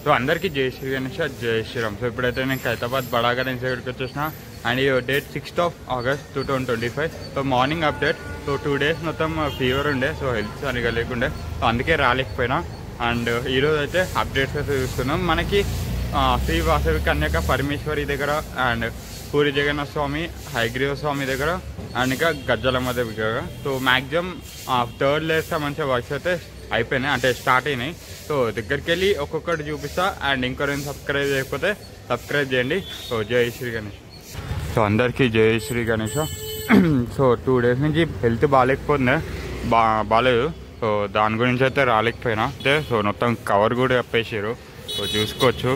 So అందరికీ జై శ్రీ గణేష్, జై శ్రీరామ్. సో ఇప్పుడైతే నేను ఖైరతాబాద్ బడా గణేష్ దగ్గరికి వచ్చేసిన. అండ్ ఈ date 6th August 2025. So morning update. So 2 days మొత్తం ఫీవర్ ఉండే, సో హెల్త్ సరిగా లేకుండే, సో అందుకే రాలేకపోయినా. అండ్ ఈరోజు అయితే అప్డేట్స్ అయితే చూస్తున్నాం. మనకి శ్రీ వాసవి కన్యక పరమేశ్వరి దగ్గర, అండ్ పూరి జగన్నాథ స్వామి, హయగ్రీవ స్వామి దగ్గర, అండ్ ఇంకా గజ్జలమ్మ దగ్గర. సో మ్యాక్సిమం 3rd layer సంబంధించిన వర్క్స్ అయితే అయిపోయినాయి, అంటే స్టార్ట్ అయినాయి. సో దగ్గరికి వెళ్ళి ఒక్కొక్కటి చూపిస్తా. అండ్ ఇంకొకరిని సబ్స్క్రైబ్ చేయకపోతే సబ్స్క్రైబ్ చేయండి. సో జై శ్రీ గణేష్. సో అందరికీ జై శ్రీ గణేష్. సో 2 days నుంచి హెల్త్ బాగాలేకపోతుండే, బాగాలేదు. సో దాని గురించి అయితే రాలేకపోయినా. అయితే సో మొత్తం కవర్ కూడా చెప్పేసారు, సో చూసుకోవచ్చు.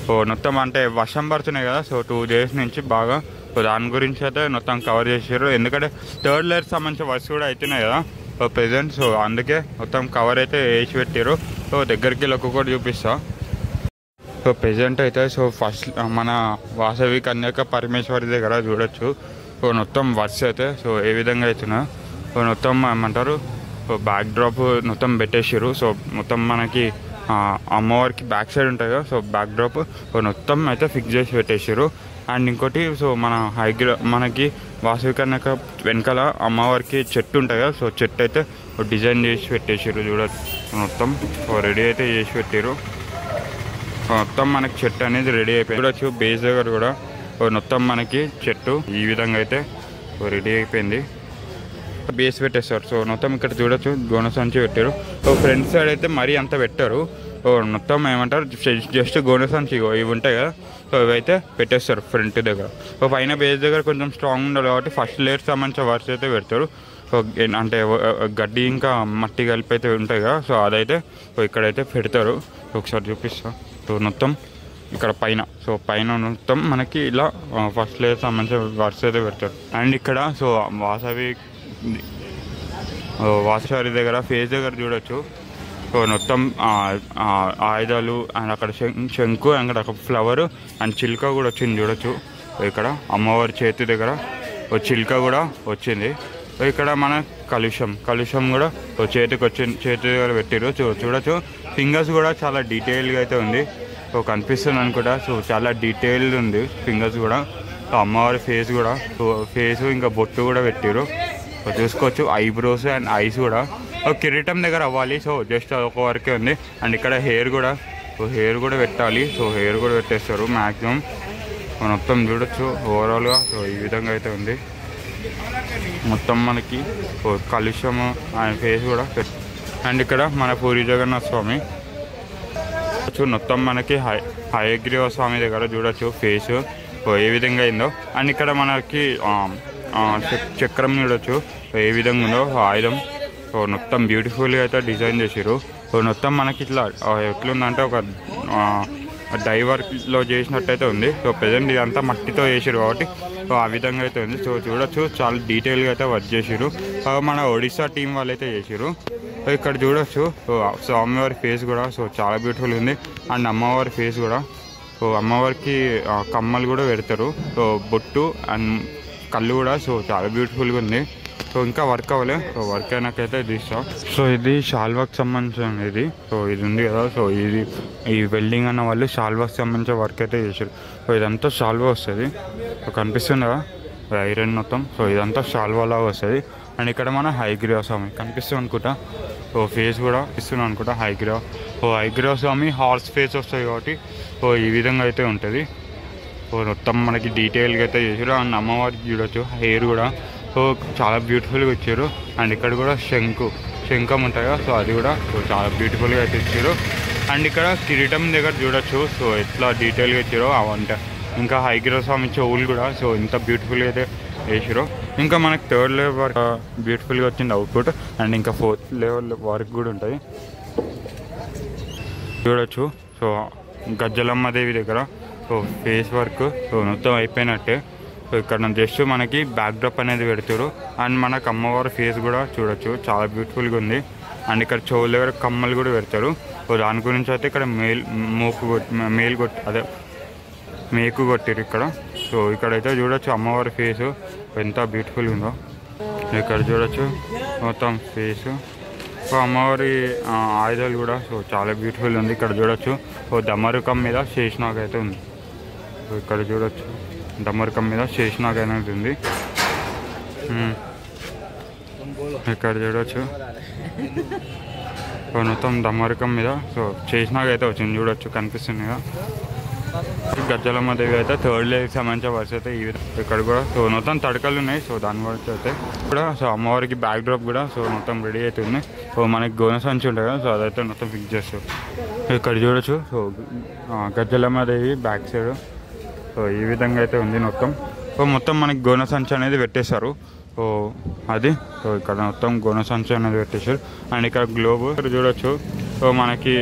సో మొత్తం అంటే వర్షం పడుతున్నాయి కదా, సో 2 days నుంచి బాగా. సో దాని గురించి అయితే మొత్తం కవర్ చేసారు, ఎందుకంటే 3rd layer సంబంధించిన వర్క్స్ కూడా అవుతున్నాయి కదా సో ప్రెజెంట్. సో అందుకే మొత్తం కవర్ అయితే వేసి పెట్టారు. సో దగ్గరికి వెళ్ళి ఒక్కొక్కటి చూపిస్తా. సో ప్రెజెంట్ అయితే సో ఫస్ట్ మన వాసవి కన్యక పరమేశ్వరి దగ్గర చూడొచ్చు. సో మొత్తం వర్క్స్ అయితే సో ఏ విధంగా అవుతున్నా, సో మొత్తం ఏమంటారు, సో బ్యాక్ డ్రాప్ మొత్తం పెట్టేసారు. సో మొత్తం మనకి అమ్మవారికి బ్యాక్ సైడ్ ఉంటుంది కదా, సో బ్యాక్ డ్రాప్ సో మొత్తం అయితే ఫిక్స్ చేసి పెట్టేసారు. అండ్ ఇంకోటి సో మన మనకి వాసవి కన్యక వెనకాల అమ్మవారికి చెట్టు ఉంటుంది కదా, సో చెట్టు అయితే డిజైన్ చేసి పెట్టేసారు చూడచ్చు. మొత్తం సో రెడీ అయితే చేసి పెట్టారు. మొత్తం మనకి చెట్టు అనేది రెడీ అయిపోయింది చూడొచ్చు. బేస్ దగ్గర కూడా మొత్తం మనకి చెట్టు ఈ విధంగా అయితే రెడీ అయిపోయింది. బేస్ పెట్టేస్తారు. సో మొత్తం ఇక్కడ చూడొచ్చు గోన సంచి పెట్టారు. సో ఫ్రంట్ సైడ్ అయితే మరీ అంత పెట్టారు. సో మొత్తం ఏమంటారు, జస్ట్ గోన సంచి ఇవి ఉంటాయి కదా, సో ఇవైతే పెట్టేస్తారు ఫ్రంట్ దగ్గర. సో పైన బేస్ దగ్గర కొంచెం స్ట్రాంగ్ ఉండాలి కాబట్టి ఫస్ట్ లేయర్ సంబంధించిన వర్క్స్ అయితే పెడతారు. సో అంటే గడ్డి ఇంకా మట్టి కలిపి అయితే ఉంటాయి కదా, సో అదైతే సో ఇక్కడైతే పెడతారు. ఒకసారి చూపిస్తా. సో మొత్తం ఇక్కడ పైన, సో పైన మొత్తం మనకి ఇలా ఫస్ట్ లేయర్ సంబంధించిన వర్క్స్ అయితే పెడతారు. అండ్ ఇక్కడ సో వాసవి దగ్గర ఫేస్ దగ్గర చూడొచ్చు. సో మొత్తం ఆయుధాలు, అండ్ అక్కడ శంకు, అండ్ అక్కడ ఫ్లవర్ అండ్ చిలుక కూడా వచ్చింది చూడొచ్చు. ఇక్కడ అమ్మవారి చేతి దగ్గర చిలుక కూడా వచ్చింది. ఇక్కడ మన కలుషం కూడా చేతికి వచ్చింది, చేతి దగ్గర పెట్టారు. చూడొచ్చు ఫింగర్స్ కూడా చాలా డీటెయిల్గా అయితే ఉంది. సో కనిపిస్తుంది అనుకుంటా. సో చాలా డీటెయిల్డ్ ఉంది ఫింగర్స్ కూడా. సో అమ్మవారి ఫేస్ కూడా, సో ఫేస్ ఇంకా బొట్టు కూడా పెట్టారు. సో చూసుకోవచ్చు ఐబ్రోస్ అండ్ ఐస్ కూడా. కిరీటం దగ్గర అవ్వాలి, సో జస్ట్ ఒక వరకే ఉంది. అండ్ ఇక్కడ హెయిర్ కూడా పెట్టాలి. సో హెయిర్ కూడా పెట్టేస్తారు మ్యాక్సిమం. మొత్తం చూడొచ్చు ఓవరాల్గా. సో ఈ విధంగా అయితే ఉంది మొత్తం మనకి. కలుషము అండ్ ఫేస్ కూడా అండ్ ఇక్కడ మన పూరి జగన్నాథ స్వామి మొత్తం మనకి హయగ్రీవ స్వామి దగ్గర చూడొచ్చు ఫేస్ ఏ విధంగా అయిందో. అండ్ ఇక్కడ మనకి చక్రం చూడొచ్చు ఏ విధంగా ఉందో ఆయుధం. సో మొత్తం బ్యూటిఫుల్గా అయితే డిజైన్ చేసారు. సో మొత్తం మనకి ఇట్లా ఎట్లుందంటే ఒక డైవర్లో చేసినట్టయితే ఉంది. సో ప్రజెంట్ ఇదంతా మట్టితో చేసారు కాబట్టి సో ఆ విధంగా అయితే ఉంది. సో చూడొచ్చు చాలా డీటెయిల్గా అయితే వర్క్ చేసారు. మన ఒడిస్సా టీం వాళ్ళు అయితే చేసారు. సో ఇక్కడ చూడొచ్చు సో స్వామివారి ఫేస్ కూడా సో చాలా బ్యూటిఫుల్ ఉంది. అండ్ అమ్మవారి ఫేస్ కూడా, సో అమ్మవారికి కమ్మలు కూడా పెడతారు. సో బొట్టు అండ్ కళ్ళు కూడా సో చాలా బ్యూటిఫుల్గా ఉంది. సో ఇంకా వర్క్ అవ్వలే, సో వర్క్ అయినాకైతే తీస్తాం. సో ఇది షాల్వాకి సంబంధించిన ఇది. సో ఇది ఉంది కదా, సో ఇది ఈ వెల్డింగ్ అన్న వాళ్ళు షాల్వాకి సంబంధించిన వర్క్ అయితే చేశారు. సో ఇదంతా షాల్వా వస్తుంది. సో కనిపిస్తుంది కదా ఐరన్ మొత్తం. సో ఇదంతా షాల్వాలాగా వస్తుంది. అండ్ ఇక్కడ మన హయగ్రీవ స్వామి కనిపిస్తుంది అనుకుంటా. సో ఫేస్ కూడా ఇస్తున్నాం అనుకుంటా హయగ్రీవ. సో హయగ్రీవ స్వామి హార్స్ ఫేస్ వస్తుంది కాబట్టి సో ఈ విధంగా అయితే ఉంటుంది. సో మొత్తం మనకి డీటెయిల్గా అయితే చేసారు. అండ్ అమ్మవారికి చూడొచ్చు హెయిర్ కూడా సో చాలా బ్యూటిఫుల్గా ఇచ్చారు. అండ్ ఇక్కడ కూడా శంఖం ఉంటాయి కదా, సో అది కూడా సో చాలా బ్యూటిఫుల్గా అయితే ఇచ్చారు. అండ్ ఇక్కడ కిరీటం దగ్గర చూడొచ్చు సో ఎట్లా డీటెయిల్గా ఇచ్చారో అవంటే. ఇంకా హయగ్రీవ స్వామి చెవులు కూడా సో ఇంత బ్యూటిఫుల్గా అయితే వేసారు. ఇంకా మనకి 3rd level వరకు బ్యూటిఫుల్గా వచ్చింది అవుట్పుట్. అండ్ ఇంకా 4th level వరకు కూడా ఉంటుంది చూడొచ్చు. సో గజ్జలమ్మ దేవి దగ్గర సో ఫేస్ వర్క్ సో మొత్తం అయిపోయినట్టే. సో ఇక్కడ జస్ట్ మనకి బ్యాక్ డ్రాప్ అనేది పెడతారు. అండ్ మనకు అమ్మవారి ఫేస్ కూడా చూడొచ్చు చాలా బ్యూటిఫుల్గా ఉంది. అండ్ ఇక్కడ చెవుల దగ్గర కమ్మలు కూడా పెడతారు. సో దాని గురించి అయితే ఇక్కడ మేకు కొట్టారు ఇక్కడ. సో ఇక్కడైతే చూడొచ్చు అమ్మవారి ఫేసు ఎంత బ్యూటిఫుల్గా ఉందో. ఇక్కడ చూడొచ్చు మొత్తం ఫేసు సో అమ్మవారి ఆయుధాలు కూడా సో చాలా బ్యూటిఫుల్ ఉంది. ఇక్కడ చూడొచ్చు సో డమరుకం మీద శేషనాగ్ అయితే ఉంది. సో ఇక్కడ చూడొచ్చు డమరుకం మీద శేషనాగ్ అనేది ఉంది. ఇక్కడ చూడొచ్చు సో మొత్తం డమరుకం మీద సో శేషనాగ్ అయితే వచ్చింది. చూడొచ్చు కనిపిస్తుంది కదా. గజ్జలమ్మ దేవి అయితే థర్డ్ లేక్ సంబంధించిన వర్ష అయితే ఈ విధంగా ఇక్కడ కూడా సో మొత్తం తడకలు ఉన్నాయి. సో దాని వరకు అయితే కూడా సో అమ్మవారికి బ్యాక్ డ్రాప్ కూడా సో మొత్తం రెడీ అవుతుంది. సో మనకి గోన సంచి ఉంటుంది కదా, సో అదైతే మొత్తం ఫిక్స్ చేస్తారు. ఇక్కడ చూడొచ్చు సో గజ్జలమ్మ దేవి బ్యాక్ సైడ్ సో ఈ విధంగా అయితే ఉంది మొత్తం. సో మొత్తం మనకి గోన సంచి అనేది పెట్టేశారు. సో అది సో ఇక్కడ మొత్తం గోన సంచి అనేది పెట్టేశారు. అండ్ ఇక్కడ గ్లోబ్ చూడొచ్చు. సో మనకి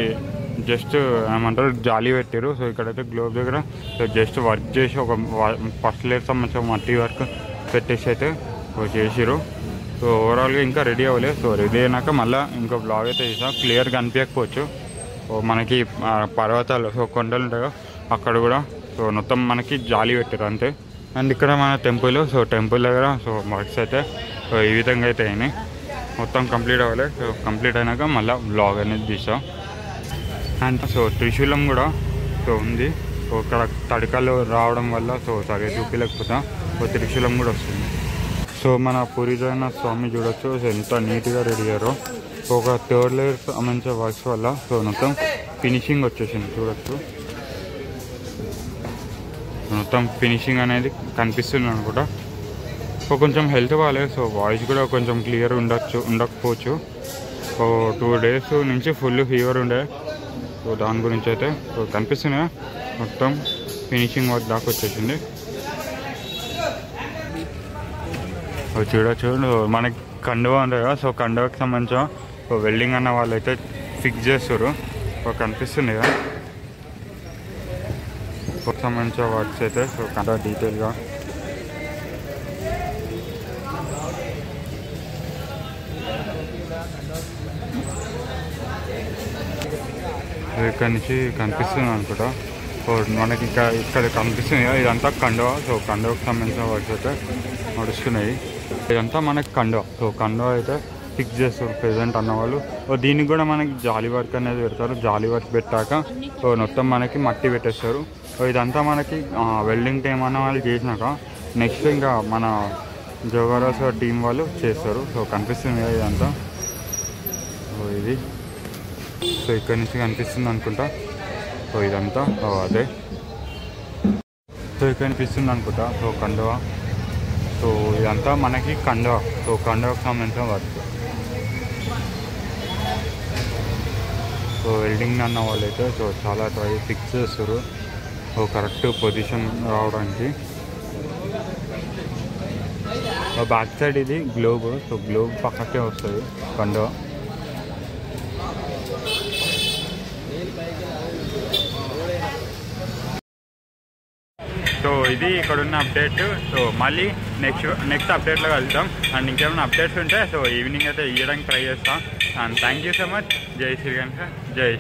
జస్ట్ ఏమంటారు జాలి పెట్టారు. సో ఇక్కడైతే గ్లోబ్ దగ్గర సో జస్ట్ వర్క్ చేసి ఒక ఫస్ట్ లేయర్ సంబంధించిన మట్టి వర్క్ పెట్టేసి అయితే చేసిరు. సో ఓవరాల్గా ఇంకా రెడీ అవ్వలేదు. సో రెడీ అయినాక మళ్ళీ ఇంకో బ్లాగ్ అయితే చేసాం. క్లియర్ కనిపించకపోవచ్చు. సో మనకి పర్వతాలు సో కొండలు ఉంటాయి అక్కడ కూడా సో మొత్తం మనకి జాలి పెట్టారు అంతే. అండ్ ఇక్కడ మన టెంపుల్ సో టెంపుల్ దగ్గర సో వర్క్స్ అయితే సో ఈ విధంగా అయితే అయినాయి. మొత్తం కంప్లీట్ అవ్వలేదు. సో కంప్లీట్ అయినాక మళ్ళీ బ్లాగ్ అనేది తీసాం. అండ్ సో త్రిశూలం కూడా సో ఉంది. సో ఇక్కడ తడకలు రావడం వల్ల సో సరిగ్గా చూపించలేకపోతాం. సో త్రిశూలం కూడా వస్తుంది. సో మన పూరి జగన్నాథ స్వామి చూడొచ్చు సో ఎంత నీట్గా రెడీ అయ్యారో. సో ఒక థర్డ్ లేయర్ సంబంధించిన వర్క్స్ వల్ల సో మొత్తం ఫినిషింగ్ వచ్చేసింది. చూడొచ్చు మొత్తం ఫినిషింగ్ అనేది కనిపిస్తుంది అనుకుంటా. సో కొంచెం హెల్త్ బాగాలేదు. సో వాయిస్ కూడా కొంచెం క్లియర్ ఉండకపోవచ్చు. సో 2 days నుంచి ఫుల్ ఫీవర్ ఉండే. సో దాని గురించి అయితే సో కనిపిస్తుంది మొత్తం ఫినిషింగ్ వర్క్ దాకా వచ్చేసింది. చూడొచ్చు మనకి కండువా ఉంది కదా. సో కండువాకి సంబంధించిన సో వెల్డింగ్ అన్న వాళ్ళు అయితే ఫిక్స్ చేస్తారు. సో కనిపిస్తుంది కదా సంబంధించిన వర్క్స్ అయితే సో కండా డీటెయిల్గా ఇక్కడ నుంచి కనిపిస్తుంది అనుకుంటా. సో మనకి ఇక్కడ కనిపిస్తుంది కదా ఇదంతా కండువా. సో కండువాకి సంబంధించిన వర్క్స్ అయితే నడుస్తున్నాయి. ఇదంతా మనకి కండువా. సో కండువా అయితే ఫిక్స్ చేస్తారు ప్రెజెంట్ అన్నవాళ్ళు. దీనికి కూడా మనకి జాలి వర్క్ అనేది పెడతారు. జాలి వర్క్ పెట్టాక సో మొత్తం మనకి మట్టి పెట్టేస్తారు. సో ఇదంతా మనకి వెల్డింగ్ టైం అన్న వాళ్ళు చేసినాక నెక్స్ట్ ఇంకా మన జోగారాస్ టీం వాళ్ళు చేస్తారు. సో కనిపిస్తుంది కదా ఇదంతా. సో ఇది సో ఇక్కడ నుంచి కనిపిస్తుంది అనుకుంటా. సో ఇదంతా అదే సో ఇక్కడ కనిపిస్తుంది అనుకుంటా. సో కండువా సో ఇదంతా మనకి కండువా. సో కండువాకి సంబంధించిన వర్క్. సో వెల్డింగ్ అన్న వాళ్ళైతే సో చాలా ఫిక్స్ చేస్తారు. సో కరెక్ట్ పొజిషన్ రావడానికి. బ్యాక్ సైడ్ ఇది గ్లోబ్. సో గ్లోబ్ పక్కకే వస్తుంది కండువా. సో ఇది ఇక్కడ ఉన్న అప్డేట్. సో మళ్ళీ నెక్స్ట్ అప్డేట్లో కలుద్దాం. అండ్ ఇంకేమైనా అప్డేట్స్ ఉంటే సో ఈవినింగ్ అయితే ఇవ్వడానికి ట్రై చేస్తాం. And thank you so much. జై శ్రీగణేష్. జై